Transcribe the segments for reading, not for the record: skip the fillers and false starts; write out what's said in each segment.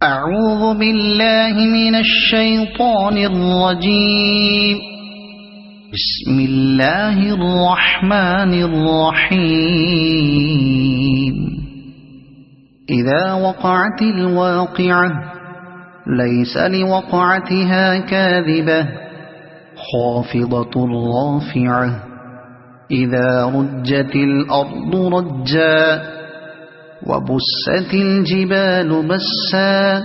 أعوذ بالله من الشيطان الرجيم. بسم الله الرحمن الرحيم. إذا وقعت الواقعة ليس لوقعتها كاذبة خافضة رافعة إذا رجت الأرض رجا وبست الجبال بسا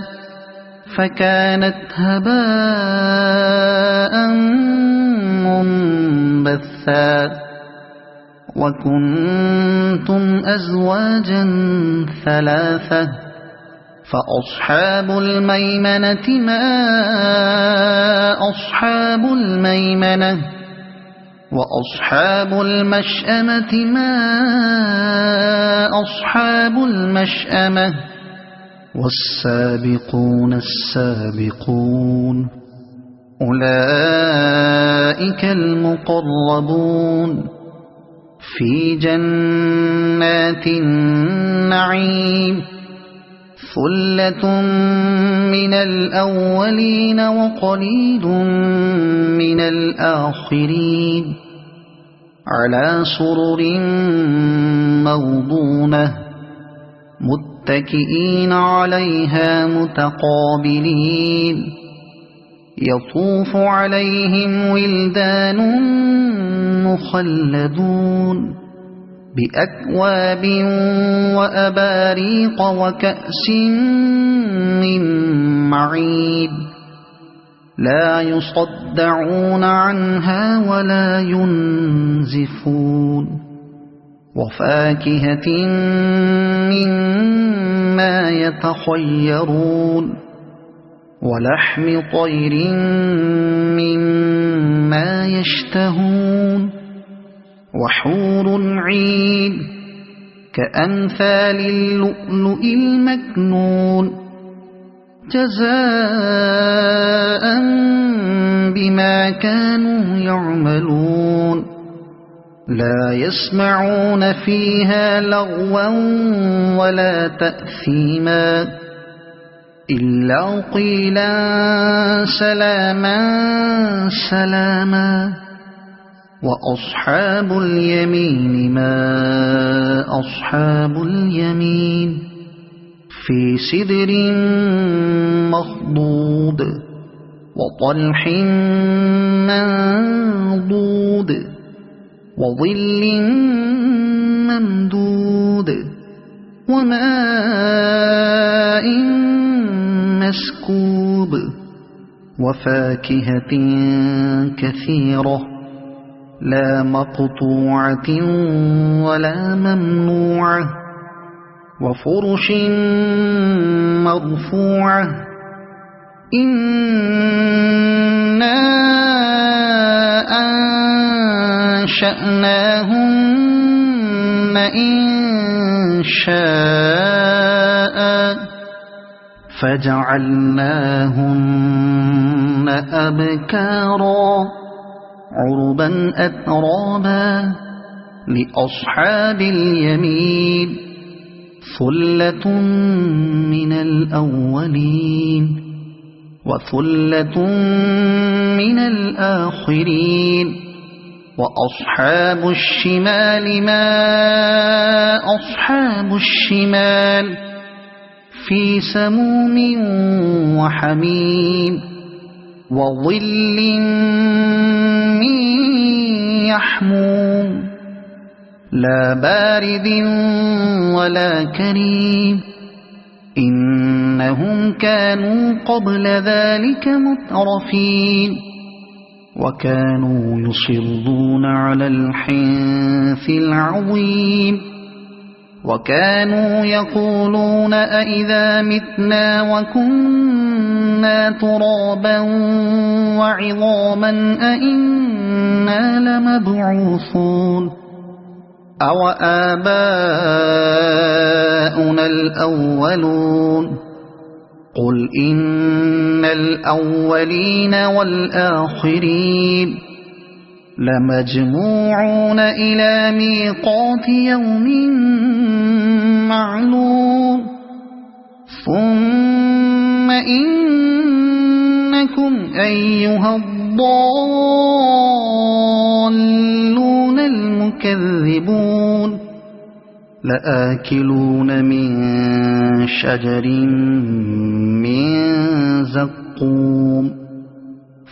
فكانت هباء منبثا وكنتم أزواجا ثلاثة فأصحاب الميمنة ما أصحاب الميمنة وأصحاب المشأمة ما أصحاب المشأمة والسابقون السابقون أولئك المقربون في جنات النعيم ثلة من الأولين وقليل من الآخرين على سرر موضونة متكئين عليها متقابلين يطوف عليهم ولدان مخلدون بأكواب وأباريق وكأس من معين لا يصدعون عنها ولا ينزفون وفاكهة مما يتخيرون ولحم طير مما يشتهون وحور عين كأمثال اللؤلؤ المكنون جزاء بما كانوا يعملون لا يسمعون فيها لغوا ولا تأثيما إلا قيلا سلاما سلاما وأصحاب اليمين ما أصحاب اليمين في سدر مخضود وطلح منضود وظل ممدود وماء مسكوب وفاكهة كثيرة لا مقطوعة ولا ممنوعة وفرش مرفوعة إنا أنشأناهن إنشاء فجعلناهن أبكارا عربا أترابا لأصحاب اليمين ثلة من الأولين وثلة من الآخرين وأصحاب الشمال ما أصحاب الشمال في سموم وحميم وظل من يحموم لا بارد ولا كريم إنهم كانوا قبل ذلك مترفين وكانوا يصرون على الحنث العظيم وكانوا يقولون أئذا متنا وكنا ترابا وعظاما أئنا لمبعوثون أو آباؤنا الأولون قل إن الأولين والآخرين لمجموعون إلى ميقات يوم معلوم ثم إنكم أيها الضالون المكذبون لآكلون من شجر من زقوم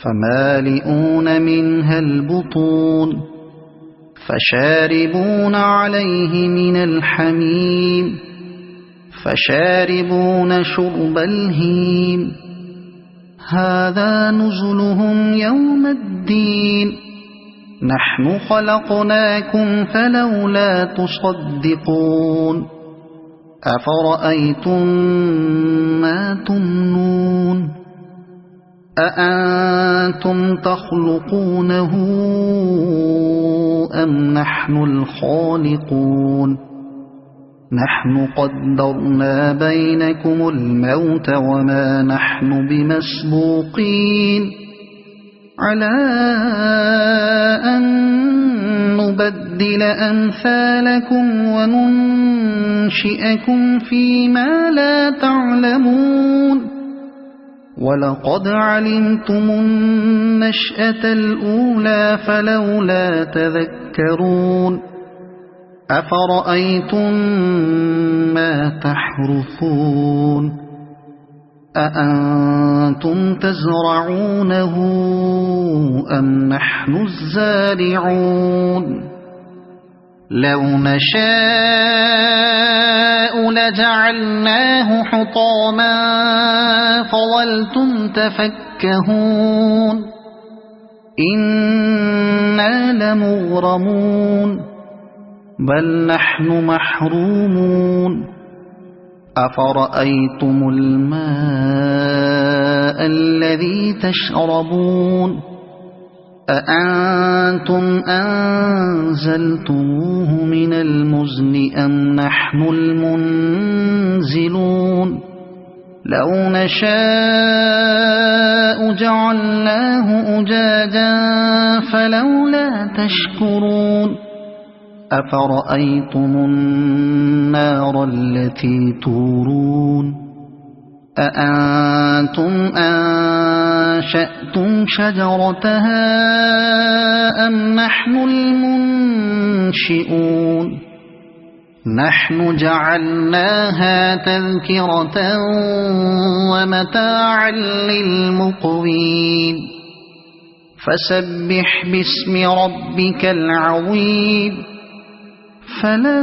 فمالئون منها البطون فشاربون عليه من الحميم فشاربون شرب الهيم هذا نزلهم يوم الدين نحن خلقناكم فلولا تصدقون أفرأيتم ما تمنون أأنتم تخلقونه أم نحن الخالقون نحن قدرنا بينكم الموت وما نحن بمسبوقين على أن نبدل أمثالكم وننشئكم فيما لا تعلمون ولقد علمتم النشأة الأولى فلولا تذكرون أفرأيتم ما تحرثون أأنتم تزرعونه أم نحن الزارعون لو نشاء لجعلناه حطاما فظلتم تفكهون إنا لمغرمون بل نحن محرومون أفرأيتم الماء الذي تشربون أأنتم أنزلتموه من المزن أم نحن المنزلون لو نشاء جعلناه أجاجا فلولا تشكرون أفرأيتم النار التي تورون أأنتم أنشأتم شجرتها أم نحن المنشئون نحن جعلناها تذكرة ومتاعا للمقوين فسبح باسم ربك العظيم فلا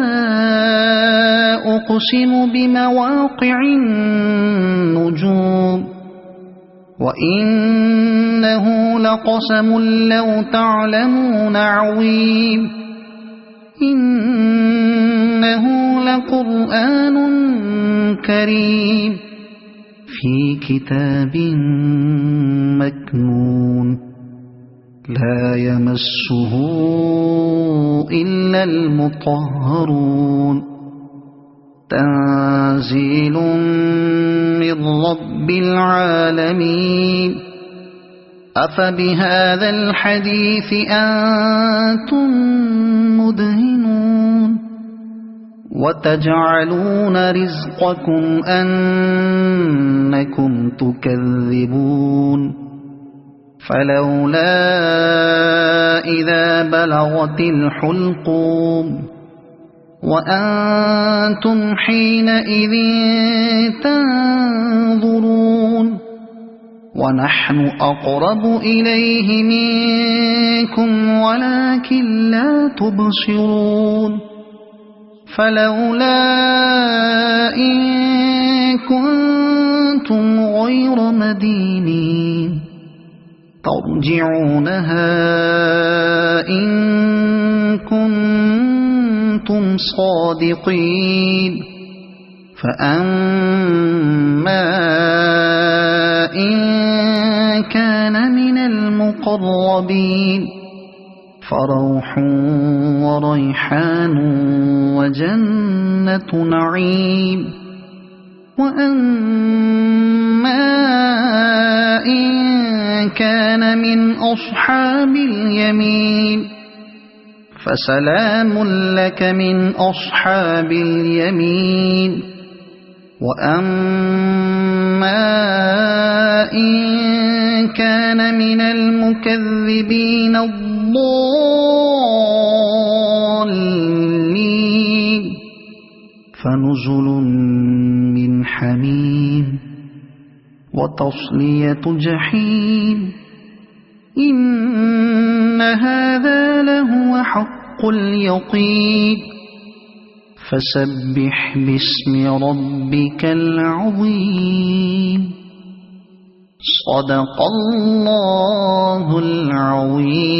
أقسم بمواقع النجوم وإنه لقسم لو تعلمون عظيم إنه لقرآن كريم في كتاب مكنون لا يمسه إلا المطهرون تنزيل من رب العالمين أفبهذا الحديث أنتم مدهنون وتجعلون رزقكم أنكم تكذبون فلولا إذا بلغت الحلقوم وأنتم حينئذ تنظرون ونحن أقرب إليه منكم ولكن لا تبصرون فلولا إن كنتم غير مدينين ترجعونها إن كنتم صادقين فأما إن كان من المقربين فروح وريحان وجنة نعيم وأما إن كان من أصحاب اليمين فسلام لك من أصحاب اليمين وأما إن كان من المكذبين الضالين فنزل من حميم وتصلية جحيم إن هذا لهو حق اليقين فسبح باسم ربك العظيم صدق الله العظيم.